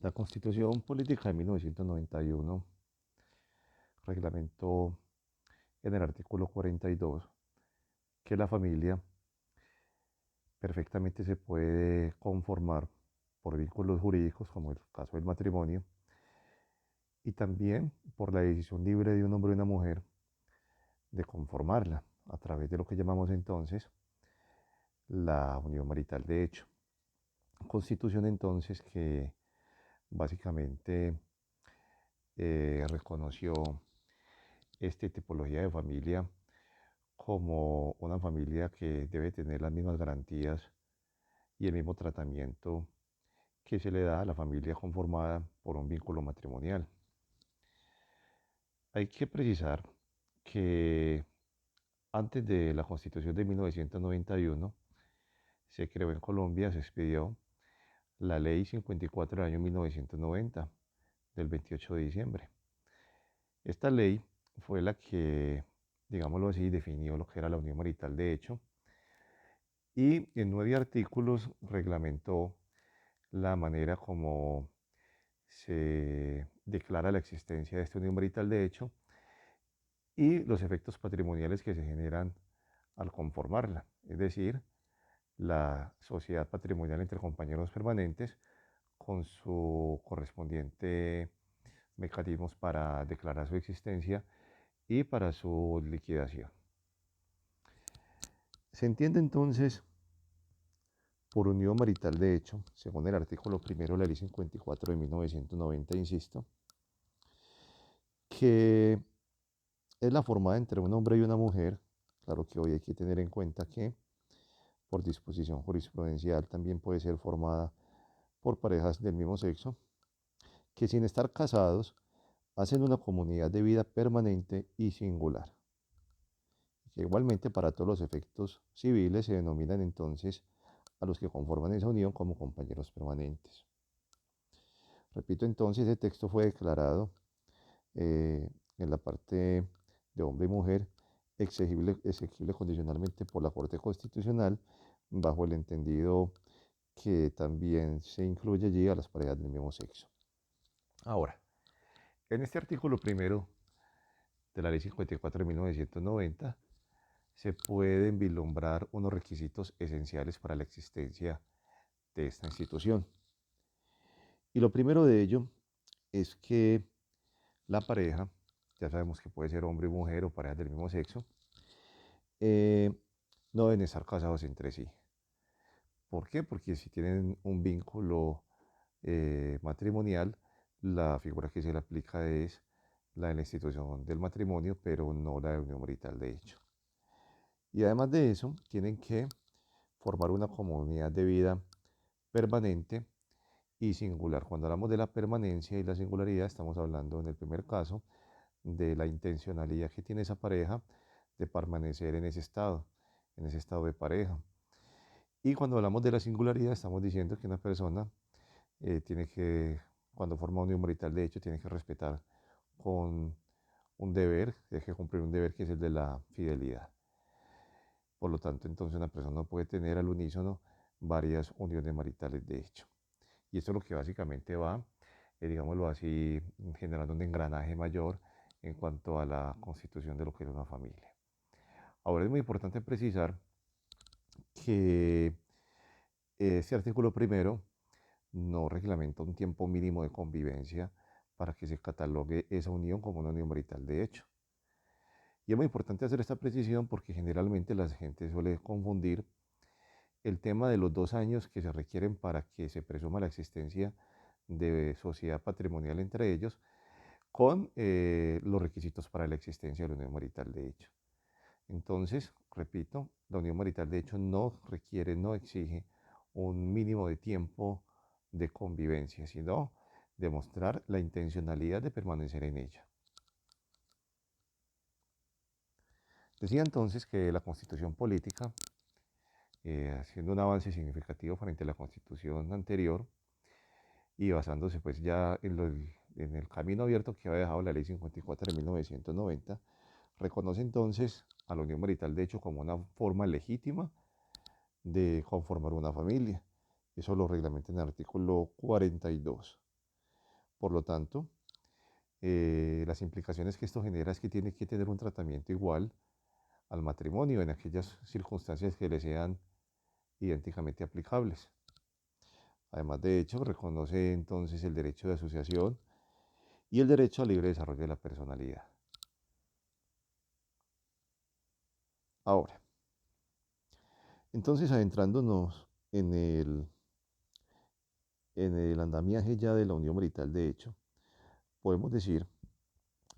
La Constitución Política de 1991 reglamentó en el artículo 42 que la familia perfectamente se puede conformar por vínculos jurídicos, como el caso del matrimonio, y también por la decisión libre de un hombre y una mujer de conformarla a través de lo que llamamos entonces la unión marital de hecho. Constitución entonces que básicamente reconoció esta tipología de familia como una familia que debe tener las mismas garantías y el mismo tratamiento que se le da a la familia conformada por un vínculo matrimonial. Hay que precisar que antes de la Constitución de 1991 se creó en Colombia, se expidió la Ley 54 del año 1990, del 28 de diciembre. Esta ley fue la que, digámoslo así, definió lo que era la unión marital de hecho y en 9 artículos reglamentó la manera como se declara la existencia de esta unión marital de hecho y los efectos patrimoniales que se generan al conformarla, es decir, la sociedad patrimonial entre compañeros permanentes con su correspondiente mecanismos para declarar su existencia y para su liquidación. Se entiende entonces por unión marital de hecho, según el artículo primero de la Ley 54 de 1990, insisto, que es la formada entre un hombre y una mujer. Claro que hoy hay que tener en cuenta que por disposición jurisprudencial también puede ser formada por parejas del mismo sexo, que sin estar casados hacen una comunidad de vida permanente y singular, que igualmente para todos los efectos civiles se denominan entonces a los que conforman esa unión como compañeros permanentes. Repito entonces, ese texto fue declarado en la parte de hombre y mujer exigible condicionalmente por la Corte Constitucional, bajo el entendido que también se incluye allí a las parejas del mismo sexo. Ahora, en este artículo primero de la Ley 54 de 1990 se pueden vislumbrar unos requisitos esenciales para la existencia de esta institución. Y lo primero de ello es que la pareja, ya sabemos que puede ser hombre y mujer o parejas del mismo sexo, eh, no deben estar casados entre sí. ¿Por qué? Porque si tienen un vínculo matrimonial, la figura que se le aplica es la de la institución del matrimonio, pero no la de unión marital de hecho. Y además de eso, tienen que formar una comunidad de vida permanente y singular. Cuando hablamos de la permanencia y la singularidad, estamos hablando en el primer caso de la intencionalidad que tiene esa pareja de permanecer en ese estado de pareja. Y cuando hablamos de la singularidad, estamos diciendo que una persona tiene que, cuando forma una unión marital, de hecho, tiene que respetar con un deber, tiene que cumplir un deber que es el de la fidelidad. Por lo tanto, entonces una persona no puede tener al unísono varias uniones maritales de hecho. Y esto es lo que básicamente va, digámoslo así, generando un engranaje mayor en cuanto a la constitución de lo que es una familia. Ahora es muy importante precisar que este artículo primero no reglamenta un tiempo mínimo de convivencia para que se catalogue esa unión como una unión marital de hecho. Y es muy importante hacer esta precisión porque generalmente la gente suele confundir el tema de los 2 años que se requieren para que se presuma la existencia de sociedad patrimonial entre ellos con los requisitos para la existencia de la unión marital de hecho. Entonces, repito, la unión marital de hecho no requiere, no exige un mínimo de tiempo de convivencia, sino demostrar la intencionalidad de permanecer en ella. Decía entonces que la constitución política, haciendo un avance significativo frente a la constitución anterior y basándose pues ya en el camino abierto que había dejado la ley 54 de 1990, reconoce entonces a la unión marital de hecho como una forma legítima de conformar una familia. Eso lo reglamenta en el artículo 42. Por lo tanto, las implicaciones que esto genera es que tiene que tener un tratamiento igual al matrimonio en aquellas circunstancias que le sean idénticamente aplicables. Además de hecho, reconoce entonces el derecho de asociación y el derecho al libre desarrollo de la personalidad. Ahora, entonces adentrándonos en el andamiaje ya de la unión marital de hecho, podemos decir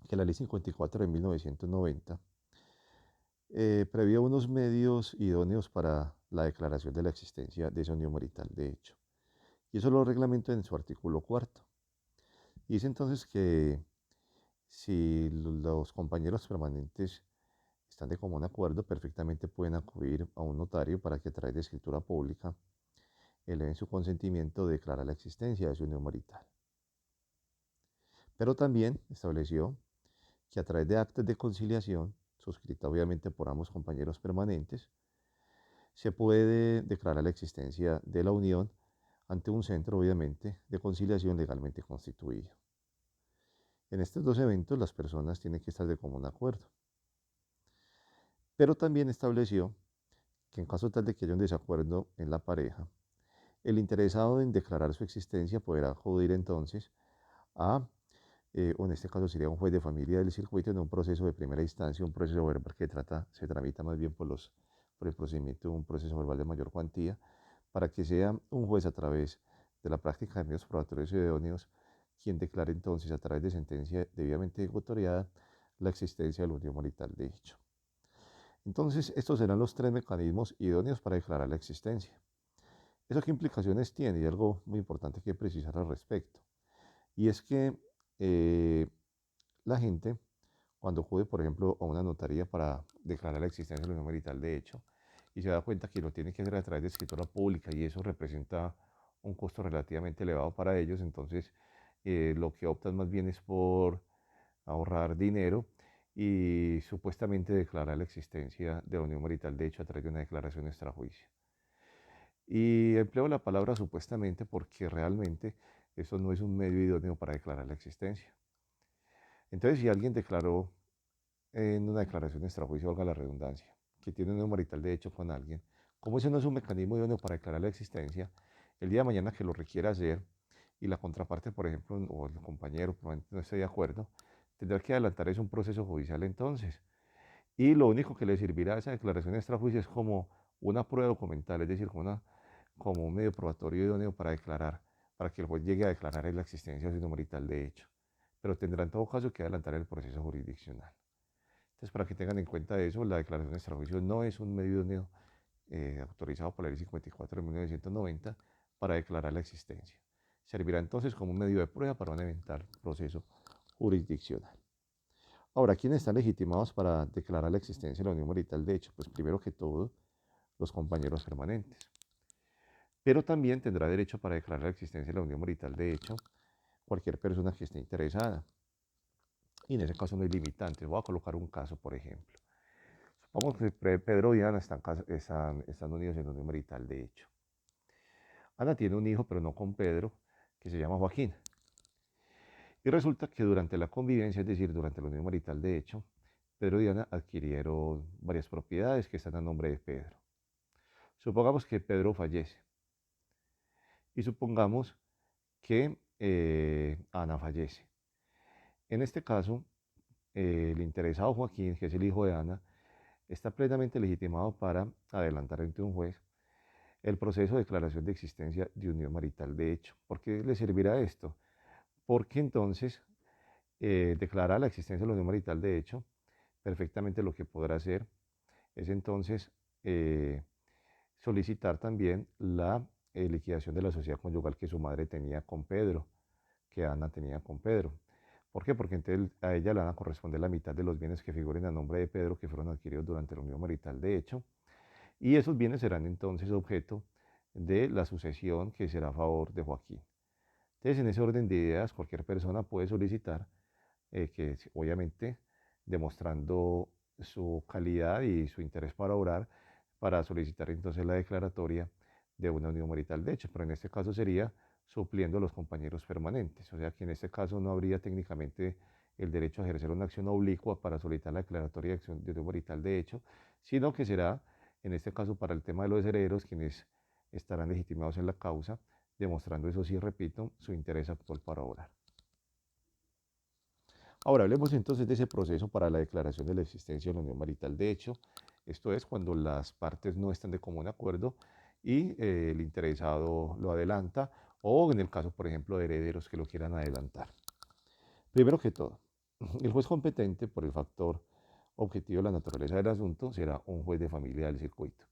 que la Ley 54 de 1990 prevía unos medios idóneos para la declaración de la existencia de esa unión marital de hecho. Y eso lo reglamenta en su artículo cuarto. Y dice entonces que si los compañeros permanentes están de común acuerdo, perfectamente pueden acudir a un notario para que a través de escritura pública eleven su consentimiento de declarar la existencia de su unión marital. Pero también estableció que a través de actas de conciliación, suscrita obviamente por ambos compañeros permanentes, se puede declarar la existencia de la unión ante un centro, obviamente, de conciliación legalmente constituido. En estos dos eventos las personas tienen que estar de común acuerdo. Pero también estableció que en caso tal de que haya un desacuerdo en la pareja, el interesado en declarar su existencia podrá acudir entonces a, o en este caso sería un juez de familia del circuito en un proceso de primera instancia, un proceso verbal que se tramita más bien por el procedimiento de un proceso verbal de mayor cuantía, para que sea un juez a través de la práctica de medios probatorios y idóneos quien declare entonces a través de sentencia debidamente ejecutoriada la existencia de la unión marital de hecho. Entonces, estos serán los tres mecanismos idóneos para declarar la existencia. ¿Eso qué implicaciones tiene? Y algo muy importante que precisar al respecto. Y es que eh, la gente, cuando acude, por ejemplo, a una notaría para declarar la existencia de la unión marital de hecho, y se da cuenta que lo tiene que hacer a través de escritura pública y eso representa un costo relativamente elevado para ellos, entonces lo que optan más bien es por ahorrar dinero y supuestamente declarar la existencia de la unión marital de hecho a través de una declaración extrajuicio. Y empleo la palabra supuestamente porque realmente eso no es un medio idóneo para declarar la existencia. Entonces, si alguien declaró en una declaración extrajuicio, valga la redundancia, que tiene un unión marital de hecho con alguien, como ese no es un mecanismo idóneo para declarar la existencia, el día de mañana que lo requiera hacer y la contraparte, por ejemplo, o el compañero probablemente no esté de acuerdo, tendrá que adelantar es un proceso judicial entonces. Y lo único que le servirá a esa declaración extrajuicio es como una prueba documental, es decir, como un medio probatorio idóneo para declarar, para que el juez llegue a declarar la existencia de su marital de hecho. Pero tendrá en todo caso que adelantar el proceso jurisdiccional. Entonces, para que tengan en cuenta eso, la declaración extrajuicio no es un medio idóneo autorizado por la Ley 54 de 1990 para declarar la existencia. Servirá entonces como un medio de prueba para un eventual proceso jurisdiccional. Ahora, ¿quiénes están legitimados para declarar la existencia de la unión marital de hecho? Pues primero que todo, los compañeros permanentes. Pero también tendrá derecho para declarar la existencia de la unión marital de hecho cualquier persona que esté interesada. Y en ese caso no hay limitantes. Voy a colocar un caso, por ejemplo. Supongamos que Pedro y Ana están unidos en unión marital de hecho. Ana tiene un hijo, pero no con Pedro, que se llama Joaquín. Y resulta que durante la convivencia, es decir, durante la unión marital de hecho, Pedro y Ana adquirieron varias propiedades que están a nombre de Pedro. Supongamos que Pedro fallece y supongamos que Ana fallece. En este caso, el interesado Joaquín, que es el hijo de Ana, está plenamente legitimado para adelantar ante un juez el proceso de declaración de existencia de unión marital de hecho. ¿Por qué le servirá esto? Porque entonces declarar la existencia de la unión marital de hecho, perfectamente lo que podrá hacer es entonces solicitar también la liquidación de la sociedad conyugal que su madre tenía con Pedro, que Ana tenía con Pedro. ¿Por qué? Porque entonces a ella le van a corresponder la mitad de los bienes que figuren a nombre de Pedro que fueron adquiridos durante la unión marital de hecho, y esos bienes serán entonces objeto de la sucesión que será a favor de Joaquín. Entonces, en ese orden de ideas, cualquier persona puede solicitar que obviamente demostrando su calidad y su interés para orar, para solicitar entonces la declaratoria de una unión marital de hecho, pero en este caso sería supliendo a los compañeros permanentes. O sea que en este caso no habría técnicamente el derecho a ejercer una acción oblicua para solicitar la declaratoria de acción de unión marital de hecho, sino que será, en este caso, para el tema de los herederos, quienes estarán legitimados en la causa, demostrando, eso sí, repito, su interés actual para obrar. Ahora hablemos entonces de ese proceso para la declaración de la existencia de la unión marital de hecho. Esto es cuando las partes no están de común acuerdo y el interesado lo adelanta, o en el caso, por ejemplo, de herederos que lo quieran adelantar. Primero que todo, el juez competente por el factor objetivo de la naturaleza del asunto será un juez de familia del circuito.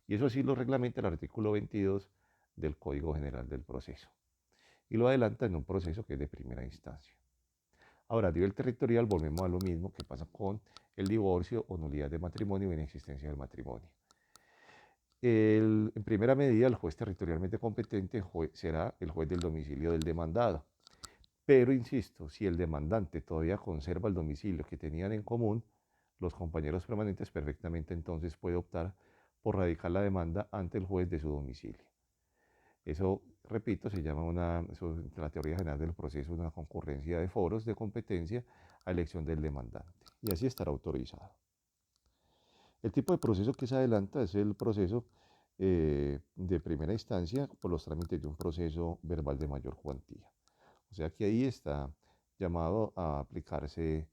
Y eso sí lo reglamenta el artículo 22 del Código General del Proceso. Y lo adelanta en un proceso que es de primera instancia. Ahora, a nivel territorial volvemos a lo mismo que pasa con el divorcio o nulidad de matrimonio o inexistencia del matrimonio. En primera medida, el juez territorialmente competente será el juez del domicilio del demandado. Pero insisto, si el demandante todavía conserva el domicilio que tenían en común, los compañeros permanentes perfectamente entonces puede optar por radicar la demanda ante el juez de su domicilio. Eso, repito, se llama la teoría general del proceso, una concurrencia de foros de competencia a elección del demandante. Y así estará autorizado. El tipo de proceso que se adelanta es el proceso de primera instancia por los trámites de un proceso verbal de mayor cuantía. O sea que ahí está llamado a aplicarse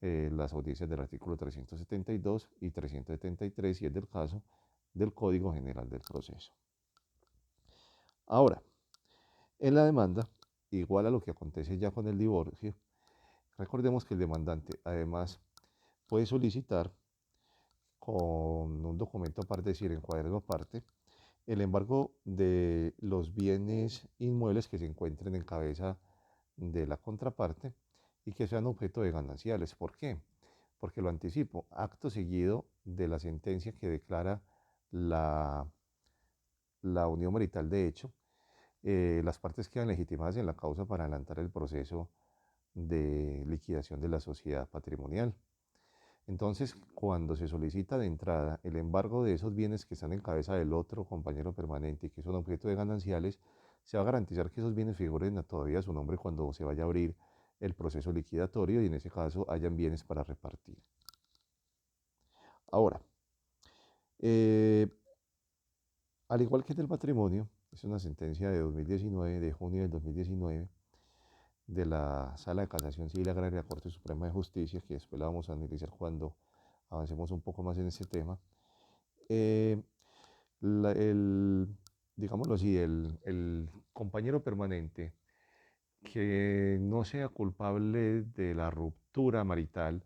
las audiencias del artículo 372 y 373, si es del caso, del Código General del Proceso. Ahora, en la demanda, igual a lo que acontece ya con el divorcio, recordemos que el demandante además puede solicitar con un documento aparte, es decir, en cuaderno aparte, el embargo de los bienes inmuebles que se encuentren en cabeza de la contraparte y que sean objeto de gananciales. ¿Por qué? Porque lo anticipo, acto seguido de la sentencia que declara la unión marital de hecho, las partes quedan legitimadas en la causa para adelantar el proceso de liquidación de la sociedad patrimonial. Entonces, cuando se solicita de entrada el embargo de esos bienes que están en cabeza del otro compañero permanente y que son objeto de gananciales, se va a garantizar que esos bienes figuren todavía a su nombre cuando se vaya a abrir el proceso liquidatorio y en ese caso hayan bienes para repartir. Ahora, eh, al igual que en el matrimonio, es una sentencia de 2019, de junio del 2019, de la Sala de Casación Civil Agraria de la Corte Suprema de Justicia, que después la vamos a analizar cuando avancemos un poco más en este tema. Eh, digámoslo así, el compañero permanente que no sea culpable de la ruptura marital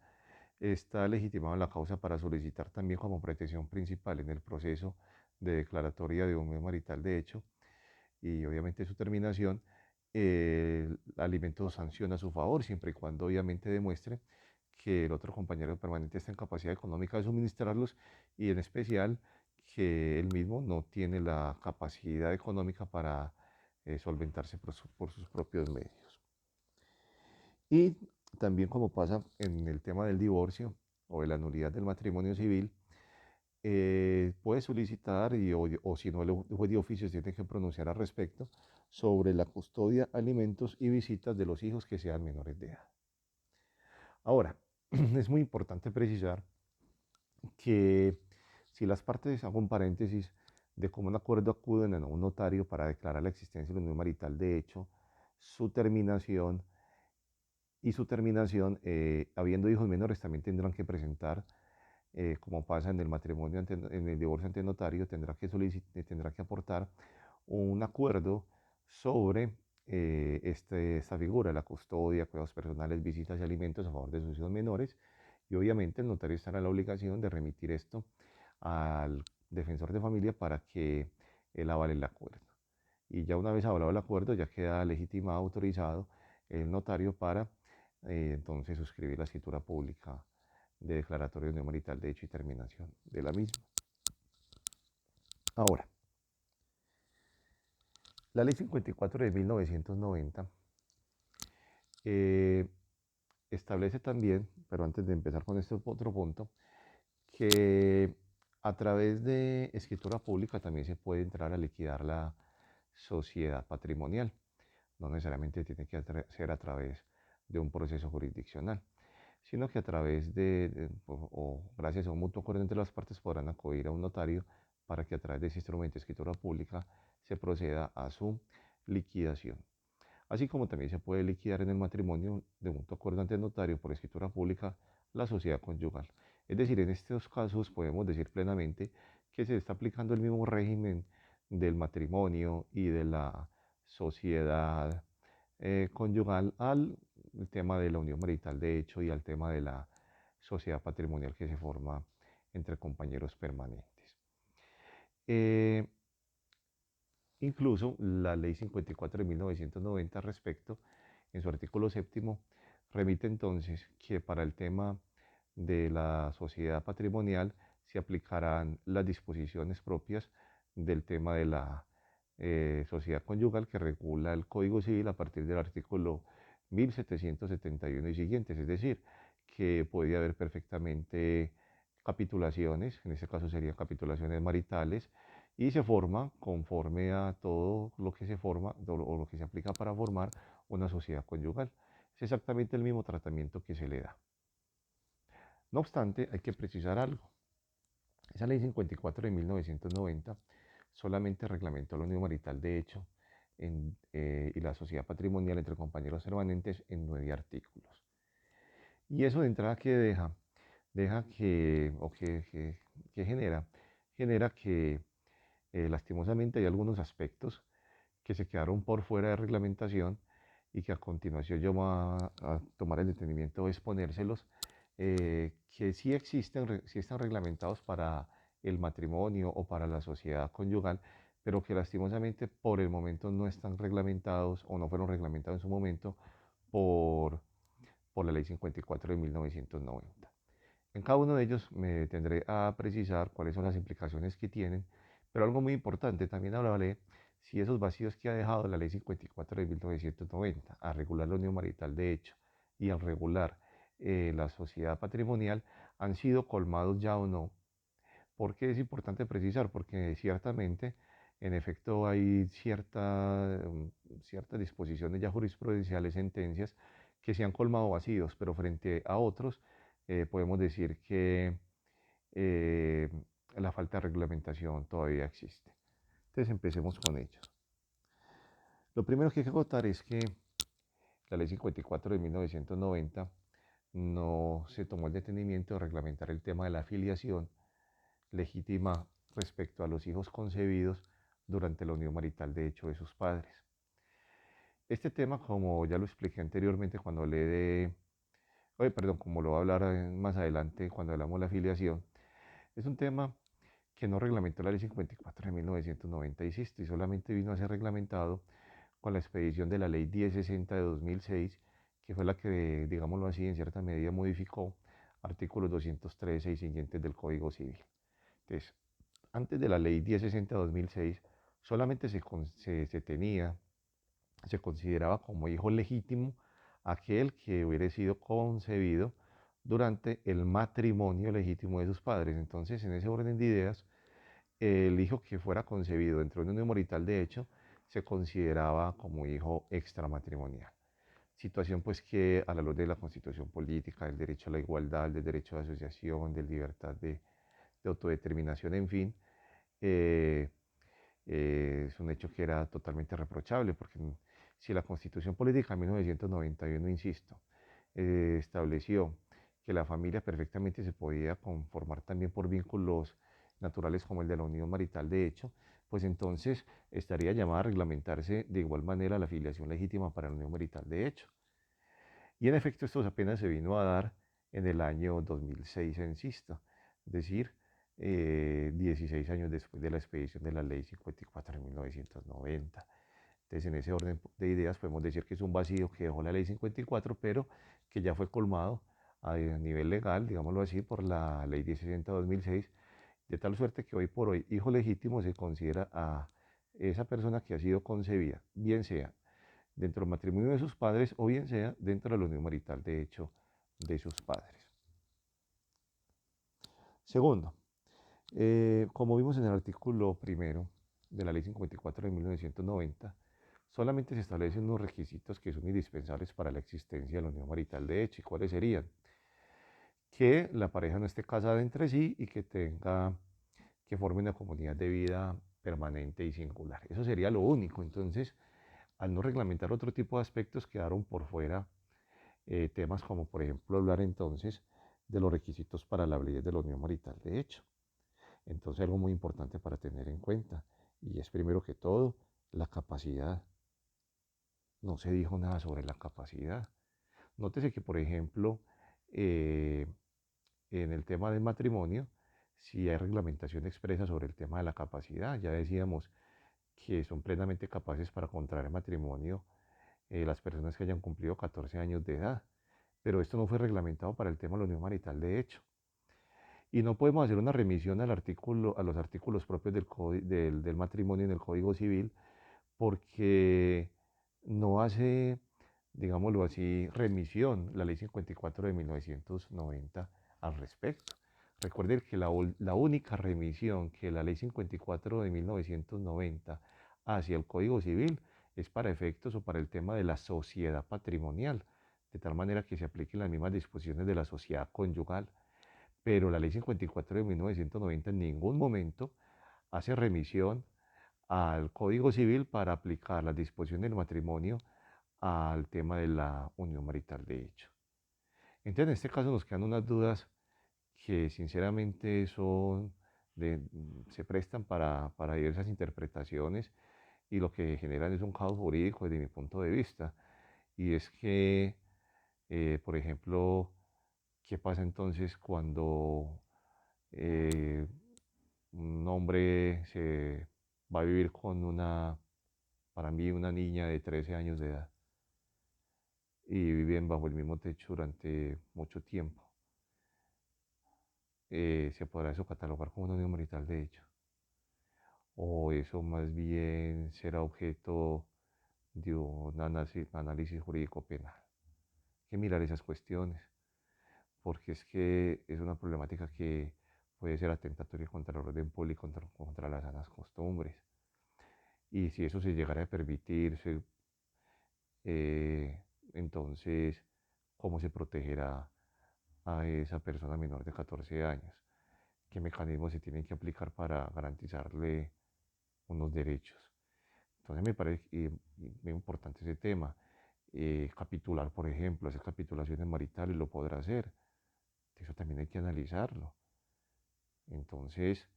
está legitimado en la causa para solicitar también como pretensión principal en el proceso de declaratoria de unión marital de hecho y obviamente su terminación, el alimento sanción a su favor, siempre y cuando obviamente demuestre que el otro compañero permanente está en capacidad económica de suministrarlos y en especial que él mismo no tiene la capacidad económica para solventarse por sus propios medios. Y también como pasa en el tema del divorcio o de la nulidad del matrimonio civil, puede solicitar o si no el juez de oficio tiene que pronunciar al respecto sobre la custodia, alimentos y visitas de los hijos que sean menores de edad. Ahora, es muy importante precisar que si las partes, hago un paréntesis, de común acuerdo acuden a un notario para declarar la existencia de la unión marital de hecho, su terminación habiendo hijos menores, también tendrán que presentar, como pasa en el matrimonio, en el divorcio ante notario, tendrá que aportar un acuerdo sobre esta figura, la custodia, cuidados personales, visitas y alimentos a favor de sus hijos menores. Y obviamente el notario estará en la obligación de remitir esto al defensor de familia para que él avale el acuerdo. Y ya una vez avalado el acuerdo, ya queda legitimado, autorizado el notario para entonces suscribir la escritura pública de declaratoria de unión marital de hecho y terminación de la misma. Ahora, la ley 54 de 1990 establece también, pero antes de empezar con este otro punto, que a través de escritura pública también se puede entrar a liquidar la sociedad patrimonial. no necesariamente tiene que ser a través de un proceso jurisdiccional, sino que a través o gracias a un mutuo acuerdo entre las partes podrán acudir a un notario para que a través de ese instrumento de escritura pública se proceda a su liquidación. Así como también se puede liquidar en el matrimonio de mutuo acuerdo ante el notario por escritura pública la sociedad conyugal. Es decir, en estos casos podemos decir plenamente que se está aplicando el mismo régimen del matrimonio y de la sociedad conyugal al tema de la unión marital de hecho y al tema de la sociedad patrimonial que se forma entre compañeros permanentes. Eh, Incluso la Ley 54 de 1990 respecto, en su artículo séptimo, remite entonces que para el tema de la sociedad patrimonial se aplicarán las disposiciones propias del tema de la sociedad conyugal que regula el Código Civil a partir del artículo 1771 y siguientes, es decir, que puede haber perfectamente capitulaciones, en este caso serían capitulaciones maritales, y se forma conforme a todo lo que se forma o lo que se aplica para formar una sociedad conyugal. Es exactamente el mismo tratamiento que se le da. No obstante, hay que precisar algo. Esa ley 54 de 1990 solamente reglamentó la unión marital de hecho y la sociedad patrimonial entre compañeros permanentes en 9 artículos. Y eso de entrada que deja que, o que genera que lastimosamente hay algunos aspectos que se quedaron por fuera de reglamentación y que a continuación yo voy a tomar el detenimiento de exponérselos, que sí existen, sí están reglamentados para el matrimonio o para la sociedad conyugal, pero que lastimosamente por el momento no están reglamentados o no fueron reglamentados en su momento por, por la Ley 54 de 1990. En cada uno de ellos me tendré a precisar cuáles son las implicaciones que tienen, pero algo muy importante, también hablaré si esos vacíos que ha dejado la Ley 54 de 1990 a regular la unión marital de hecho y al regular la sociedad patrimonial han sido colmados ya o no. ¿Por qué es importante precisar? Porque ciertamente, en efecto, hay ciertas disposiciones ya jurisprudenciales, sentencias, que se han colmado vacíos, pero frente a otros podemos decir que eh, la falta de reglamentación todavía existe. Entonces empecemos con ellos. Lo primero que hay que acotar es que la Ley 54 de 1990 no se tomó el detenimiento de reglamentar el tema de la afiliación legítima respecto a los hijos concebidos durante la unión marital de hecho de sus padres. Este tema, como ya lo expliqué anteriormente cuando hablé como lo voy a hablar más adelante cuando hablamos de la afiliación, es un tema que no reglamentó la Ley 54 de 1990, insisto, y solamente vino a ser reglamentado con la expedición de la Ley 1060 de 2006, que fue la que, digámoslo así, en cierta medida modificó artículos 213 y siguientes del Código Civil. Entonces, antes de la Ley 1060 de 2006, solamente se consideraba como hijo legítimo aquel que hubiera sido concebido durante el matrimonio legítimo de sus padres. Entonces, en ese orden de ideas, el hijo que fuera concebido dentro de una unión marital de hecho se consideraba como hijo extramatrimonial. Situación pues que a la luz de la constitución política, del derecho a la igualdad, del derecho de asociación, de libertad de autodeterminación, en fin, eh, es un hecho que era totalmente reprochable, porque si la constitución política de 1991, insisto, estableció que la familia perfectamente se podía conformar también por vínculos naturales como el de la unión marital de hecho, pues entonces estaría llamada a reglamentarse de igual manera la filiación legítima para la unión marital de hecho. Y en efecto esto apenas se vino a dar en el año 2006, insisto, es decir, 16 años después de la expedición de la Ley 54 de 1990. Entonces, en ese orden de ideas podemos decir que es un vacío que dejó la Ley 54, pero que ya fue colmado a nivel legal, digámoslo así, por la Ley 1060 de 2006, de tal suerte que hoy por hoy hijo legítimo se considera a esa persona que ha sido concebida, bien sea dentro del matrimonio de sus padres o bien sea dentro de la unión marital de hecho de sus padres. Segundo, como vimos en el artículo primero de la Ley 54 de 1990, solamente se establecen unos requisitos que son indispensables para la existencia de la unión marital de hecho. ¿Y cuáles serían? Que la pareja no esté casada entre sí y que forme una comunidad de vida permanente y singular. Eso sería lo único. Entonces, al no reglamentar otro tipo de aspectos, quedaron por fuera temas como, por ejemplo, hablar entonces de los requisitos para la validez de la unión marital de hecho. Entonces, algo muy importante para tener en cuenta, y es primero que todo, la capacidad. No se dijo nada sobre la capacidad. Nótese que, por ejemplo, eh, en el tema del matrimonio, si hay reglamentación expresa sobre el tema de la capacidad. Ya decíamos que son plenamente capaces para contraer matrimonio las personas que hayan cumplido 14 años de edad. Pero esto no fue reglamentado para el tema de la unión marital de hecho. Y no podemos hacer una remisión a los artículos propios del matrimonio en el Código Civil porque no hace, digámoslo así, remisión la Ley 54 de 1990 al respecto. Recuerden que la única remisión que la Ley 54 de 1990 hacia el Código Civil es para efectos o para el tema de la sociedad patrimonial, de tal manera que se apliquen las mismas disposiciones de la sociedad conyugal. Pero la Ley 54 de 1990 en ningún momento hace remisión al Código Civil para aplicar las disposiciones del matrimonio al tema de la unión marital de hecho. Entonces, en este caso nos quedan unas dudas que sinceramente se prestan para diversas interpretaciones y lo que generan es un caos jurídico desde mi punto de vista. Y es que, por ejemplo, ¿qué pasa entonces cuando eh, un hombre se va a vivir con para mí, una niña de 13 años de edad y viven bajo el mismo techo durante mucho tiempo? ¿Se podrá eso catalogar como una unión marital de hecho? ¿O eso más bien será objeto de un análisis jurídico penal? Hay que mirar esas cuestiones, porque es que es una problemática que puede ser atentatoria contra el orden público, contra las sanas costumbres. Y si eso se llegara a permitirse, eh, entonces, ¿cómo se protegerá a esa persona menor de 14 años? ¿Qué mecanismos se tienen que aplicar para garantizarle unos derechos? Entonces me parece muy importante ese tema. Capitular, por ejemplo, hacer capitulaciones maritales, lo podrá hacer. Eso también hay que analizarlo. Entonces,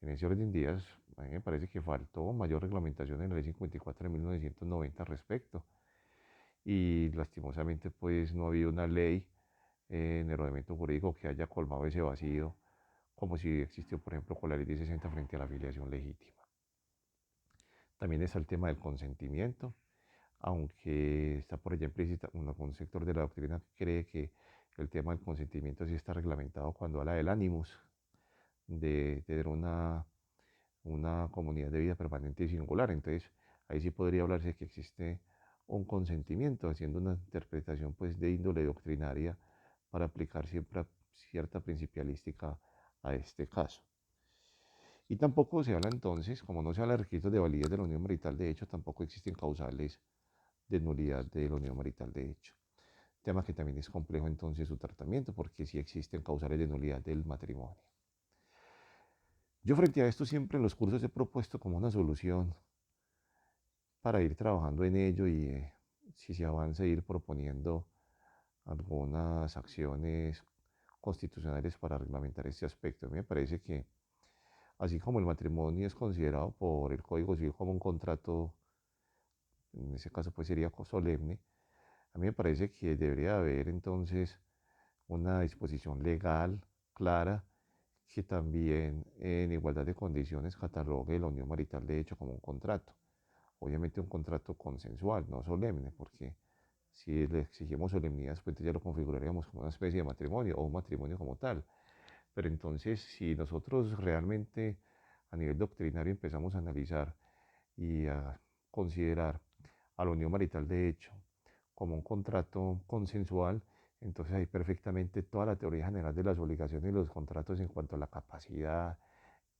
en ese orden de ideas, a mí me parece que faltó mayor reglamentación en la ley 54 de 1990 al respecto. Y lastimosamente, pues no ha habido una ley en el ordenamiento jurídico que haya colmado ese vacío, como si existió, por ejemplo, con la ley de 60 frente a la afiliación legítima. También está el tema del consentimiento, aunque está por allá implícita un sector de la doctrina que cree que el tema del consentimiento sí está reglamentado cuando habla del ánimus, de tener una comunidad de vida permanente y singular. Entonces, ahí sí podría hablarse que existe un consentimiento, haciendo una interpretación pues de índole doctrinaria para aplicar siempre cierta principialística a este caso. Y tampoco se habla entonces, como no se habla de requisitos de validez de la unión marital de hecho, tampoco existen causales de nulidad de la unión marital de hecho. Tema que también es complejo entonces su tratamiento, porque sí existen causales de nulidad del matrimonio. Yo frente a esto siempre en los cursos he propuesto como una solución para ir trabajando en ello y si se avanza ir proponiendo algunas acciones constitucionales para reglamentar este aspecto. A mí me parece que así como el matrimonio es considerado por el Código Civil como un contrato, en ese caso pues sería solemne, a mí me parece que debería haber entonces una disposición legal clara que también en igualdad de condiciones catalogue la unión marital de hecho como un contrato. Obviamente un contrato consensual, no solemne, porque si le exigimos solemnidad, pues ya lo configuraríamos como una especie de matrimonio o un matrimonio como tal. Pero entonces, si nosotros realmente a nivel doctrinario empezamos a analizar y a considerar a la unión marital de hecho como un contrato consensual, entonces hay perfectamente toda la teoría general de las obligaciones y los contratos en cuanto a la capacidad,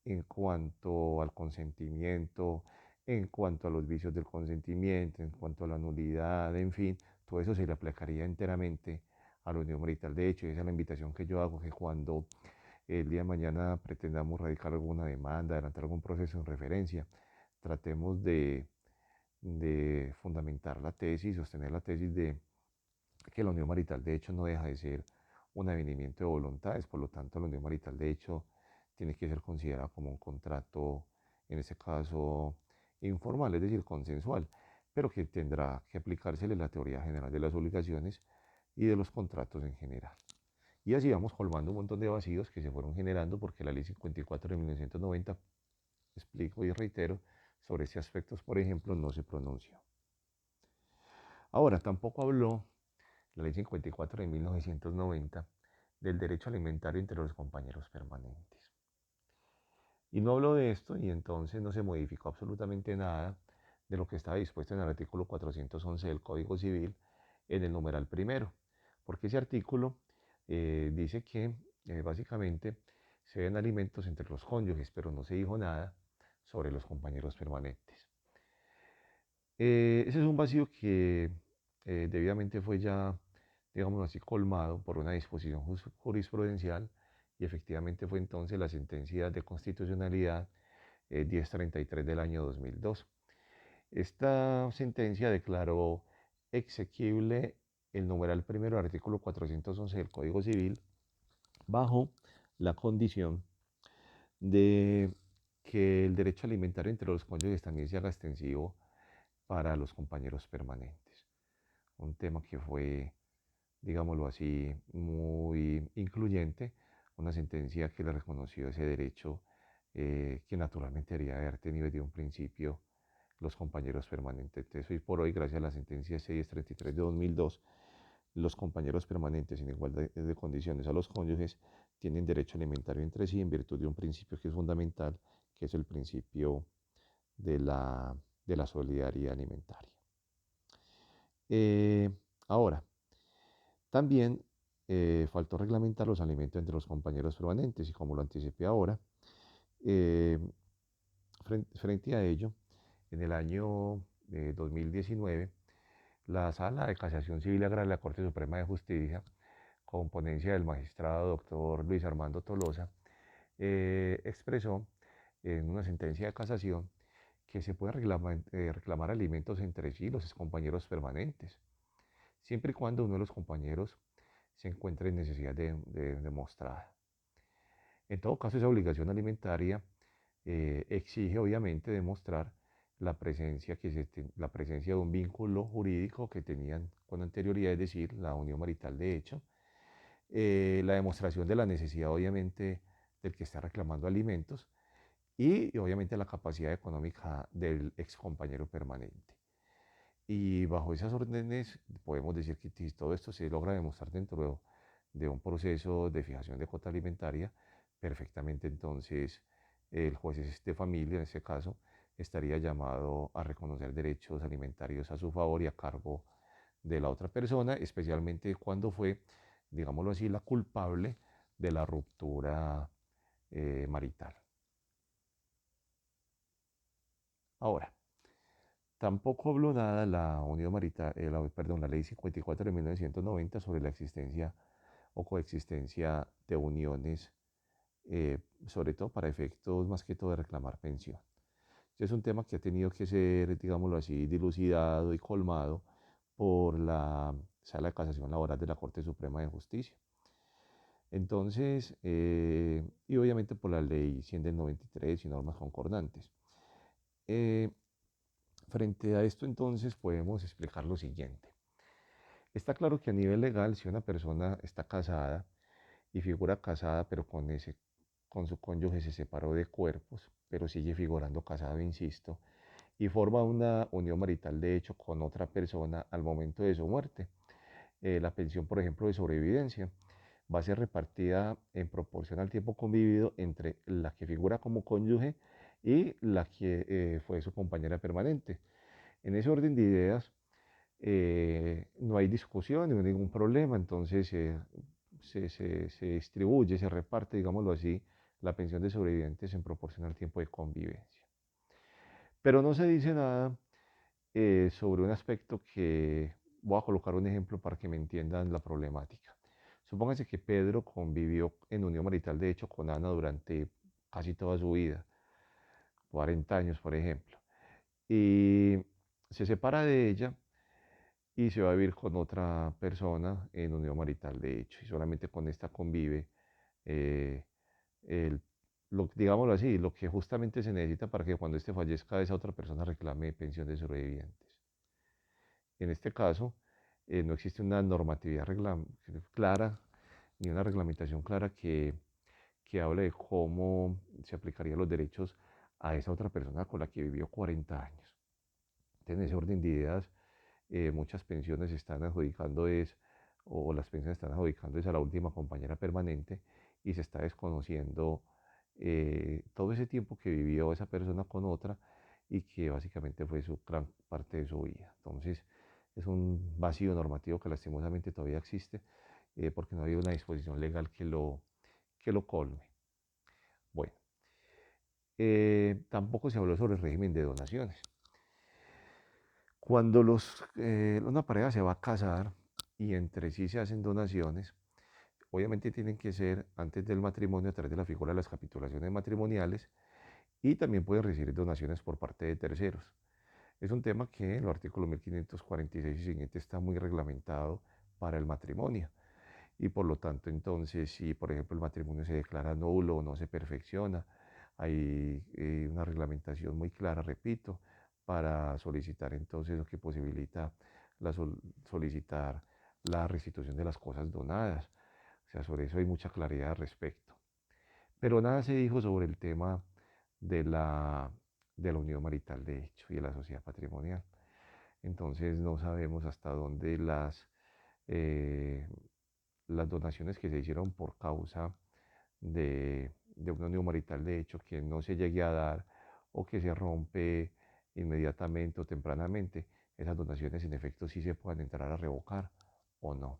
en cuanto al consentimiento, en cuanto a los vicios del consentimiento, en cuanto a la nulidad, en fin, todo eso se le aplicaría enteramente a la unión marital. De hecho, esa es la invitación que yo hago, que cuando el día de mañana pretendamos radicar alguna demanda, adelantar algún proceso en referencia, tratemos de fundamentar la tesis, sostener la tesis de que la unión marital de hecho no deja de ser un avenimiento de voluntades, por lo tanto la unión marital de hecho tiene que ser considerada como un contrato, en este caso informal, es decir, consensual, pero que tendrá que aplicársele la teoría general de las obligaciones y de los contratos en general. Y así vamos colmando un montón de vacíos que se fueron generando porque la ley 54 de 1990, explico y reitero, sobre estos aspectos, por ejemplo, no se pronunció. Ahora, tampoco habló la ley 54 de 1990 del derecho alimentario entre los compañeros permanentes. Y no habló de esto y entonces no se modificó absolutamente nada de lo que estaba dispuesto en el artículo 411 del Código Civil en el numeral primero, porque ese artículo dice que básicamente se ven alimentos entre los cónyuges, pero no se dijo nada sobre los compañeros permanentes. Ese es un vacío que debidamente fue ya, digamos así, colmado por una disposición jurisprudencial y efectivamente fue entonces la sentencia de constitucionalidad 1033 del año 2002. Esta sentencia declaró exequible el numeral primero del artículo 411 del Código Civil bajo la condición de que el derecho alimentario entre los cónyuges también se haga extensivo para los compañeros permanentes. Un tema que fue, digámoslo así, muy incluyente, una sentencia que le reconoció ese derecho que naturalmente debería haber tenido desde un principio los compañeros permanentes. Entonces, hoy por hoy, gracias a la sentencia 633 de 2002, los compañeros permanentes en igualdad de condiciones a los cónyuges tienen derecho alimentario entre sí en virtud de un principio que es fundamental, que es el principio de la solidaridad alimentaria. Ahora, también faltó reglamentar los alimentos entre los compañeros permanentes y como lo anticipé ahora, eh, frente a ello, en el año 2019, la Sala de Casación Civil Agraria de la Corte Suprema de Justicia, con ponencia del magistrado doctor Luis Armando Tolosa, expresó en una sentencia de casación que se puede reclamar alimentos entre sí los compañeros permanentes, siempre y cuando uno de los compañeros se encuentre en necesidad de demostrar. En todo caso, esa obligación alimentaria exige obviamente demostrar la presencia de un vínculo jurídico que tenían con anterioridad, es decir, la unión marital de hecho, la demostración de la necesidad obviamente del que está reclamando alimentos y obviamente la capacidad económica del ex compañero permanente. Y bajo esas órdenes podemos decir que si todo esto se logra demostrar dentro de un proceso de fijación de cuota alimentaria, perfectamente entonces el juez de familia, en este caso, estaría llamado a reconocer derechos alimentarios a su favor y a cargo de la otra persona, especialmente cuando fue, digámoslo así, la culpable de la ruptura marital. Ahora, tampoco habló nada la unión marital, perdón, la ley 54 de 1990 sobre la existencia o coexistencia de uniones, sobre todo para efectos más que todo de reclamar pensión. Este es un tema que ha tenido que ser, digámoslo así, dilucidado y colmado por la Sala de Casación Laboral de la Corte Suprema de Justicia. Entonces, y obviamente por la ley 100 del 93 y normas concordantes. Eh, Frente a esto, entonces, podemos explicar lo siguiente. Está claro que a nivel legal, si una persona está casada y figura casada, pero con su cónyuge se separó de cuerpos, pero sigue figurando casado, insisto, y forma una unión marital de hecho con otra persona al momento de su muerte. La pensión, por ejemplo, de sobrevivencia va a ser repartida en proporción al tiempo convivido entre la que figura como cónyuge y la que fue su compañera permanente. En ese orden de ideas, no hay discusión, no hay ningún problema, entonces se distribuye, se reparte, digámoslo así, la pensión de sobrevivientes en proporción al tiempo de convivencia. Pero no se dice nada sobre un aspecto que voy a colocar un ejemplo para que me entiendan la problemática. Supóngase que Pedro convivió en unión marital, de hecho, con Ana durante casi toda su vida, 40 años, por ejemplo, y se separa de ella y se va a vivir con otra persona en unión marital, de hecho, y solamente con esta convive, eh, el- digámoslo así, lo que justamente se necesita para que cuando éste fallezca esa otra persona reclame pensión de sobrevivientes. En este caso, no existe una normatividad clara ni una reglamentación clara que hable de cómo se aplicarían los derechos a esa otra persona con la que vivió 40 años. Entonces, en ese orden de ideas, muchas pensiones se están adjudicando o las pensiones están adjudicando es a la última compañera permanente y se está desconociendo todo ese tiempo que vivió esa persona con otra y que básicamente fue su gran parte de su vida. Entonces, es un vacío normativo que lastimosamente todavía existe porque no ha habido una disposición legal que lo colme. Bueno, tampoco se habló sobre el régimen de donaciones. Cuando una pareja se va a casar y entre sí se hacen donaciones, obviamente tienen que ser antes del matrimonio a través de la figura de las capitulaciones matrimoniales y también pueden recibir donaciones por parte de terceros. Es un tema que en el artículo 1546 y siguiente está muy reglamentado para el matrimonio. Y por lo tanto, entonces, si por ejemplo el matrimonio se declara nulo o no se perfecciona, hay una reglamentación muy clara, repito, para solicitar entonces lo que posibilita la solicitar la restitución de las cosas donadas. O sea, sobre eso hay mucha claridad al respecto. Pero nada se dijo sobre el tema de de la unión marital de hecho y de la sociedad patrimonial. Entonces no sabemos hasta dónde eh, las donaciones que se hicieron por causa de una unión marital de hecho que no se llegue a dar o que se rompe inmediatamente o tempranamente, esas donaciones en efecto sí se puedan entrar a revocar o no.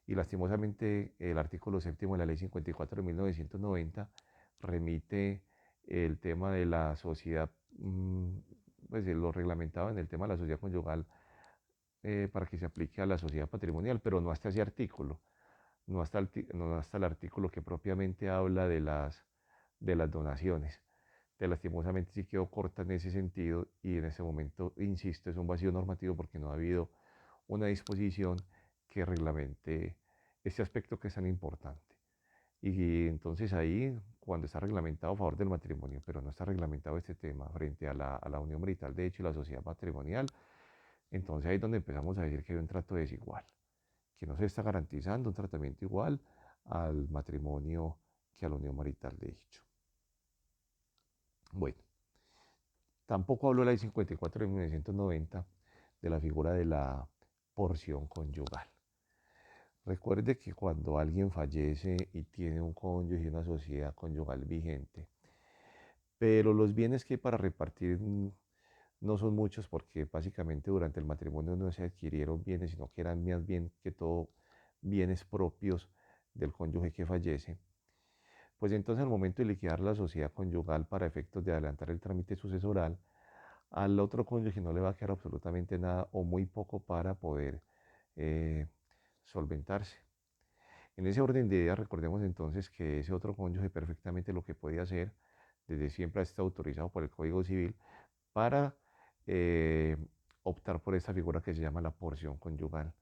Y lastimosamente el artículo séptimo de la ley 54 de 1990 remite el tema de la sociedad, pues lo reglamentado en el tema de la sociedad conyugal para que se aplique a la sociedad patrimonial, pero no hasta ese artículo, no hasta el artículo que propiamente habla de las donaciones. Lastimosamente sí quedó corta en ese sentido y en ese momento, insisto, es un vacío normativo porque no ha habido una disposición que reglamente este aspecto que es tan importante. Y entonces ahí, cuando está reglamentado a favor del matrimonio, pero no está reglamentado este tema frente a a la unión marital de hecho y la sociedad patrimonial, entonces ahí es donde empezamos a decir que hay un trato desigual, que no se está garantizando un tratamiento igual al matrimonio que a la unión marital de hecho. Bueno, tampoco habló la ley 54 de 1990 de la figura de la porción conyugal. Recuerde que cuando alguien fallece y tiene un cónyuge y una sociedad conyugal vigente, pero los bienes que hay para repartir no son muchos porque básicamente durante el matrimonio no se adquirieron bienes, sino que eran más bien que todo bienes propios del cónyuge que fallece. Pues entonces al momento de liquidar la sociedad conyugal para efectos de adelantar el trámite sucesoral, al otro cónyuge no le va a quedar absolutamente nada o muy poco para poder eh, solventarse. En ese orden de ideas, recordemos entonces que ese otro cónyuge perfectamente lo que puede hacer, desde siempre está autorizado por el Código Civil, para eh, optar por esta figura que se llama la porción conyugal.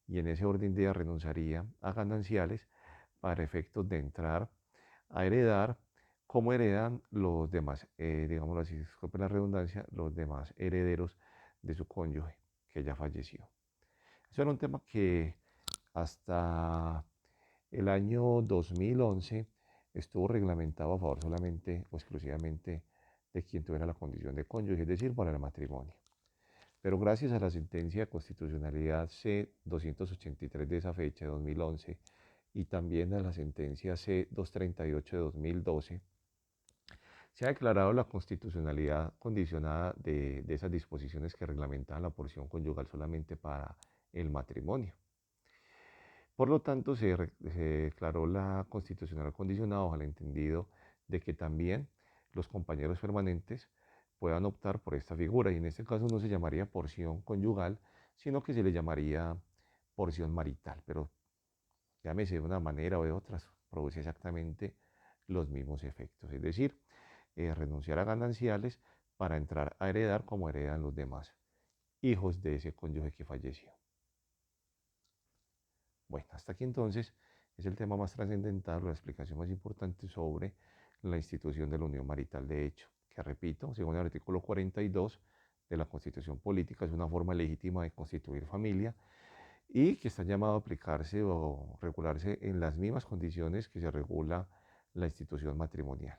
Y en ese orden de ideas renunciaría a gananciales para efectos de entrar a heredar como heredan los demás, digámoslo así, disculpen la redundancia, los demás herederos de su cónyuge que ya falleció. Eso era un tema que hasta el año 2011 estuvo reglamentado a favor solamente o exclusivamente de quien tuviera la condición de cónyuge, es decir, para el matrimonio. Pero gracias a la sentencia de constitucionalidad C-283 de esa fecha, de 2011, y también a la sentencia C-238 de 2012, se ha declarado la constitucionalidad condicionada de esas disposiciones que reglamentan la porción conyugal solamente para el matrimonio. Por lo tanto, se declaró la constitucional condicionada bajo el entendido de que también los compañeros permanentes puedan optar por esta figura. Y en este caso no se llamaría porción conyugal, sino que se le llamaría porción marital. Pero llámese de una manera o de otras, produce exactamente los mismos efectos. Es decir, renunciar a gananciales para entrar a heredar como heredan los demás hijos de ese cónyuge que falleció. Bueno, hasta aquí entonces es el tema más trascendental, la explicación más importante sobre la institución de la unión marital de hecho, que repito, según el artículo 42 de la Constitución Política, es una forma legítima de constituir familia y que está llamado a aplicarse o regularse en las mismas condiciones que se regula la institución matrimonial.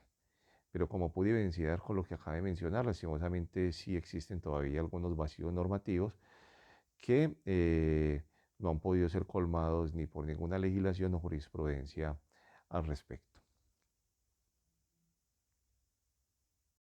Pero como pude evidenciar con lo que acabé de mencionar, lastimosamente sí existen todavía algunos vacíos normativos que no han podido ser colmados ni por ninguna legislación o jurisprudencia al respecto.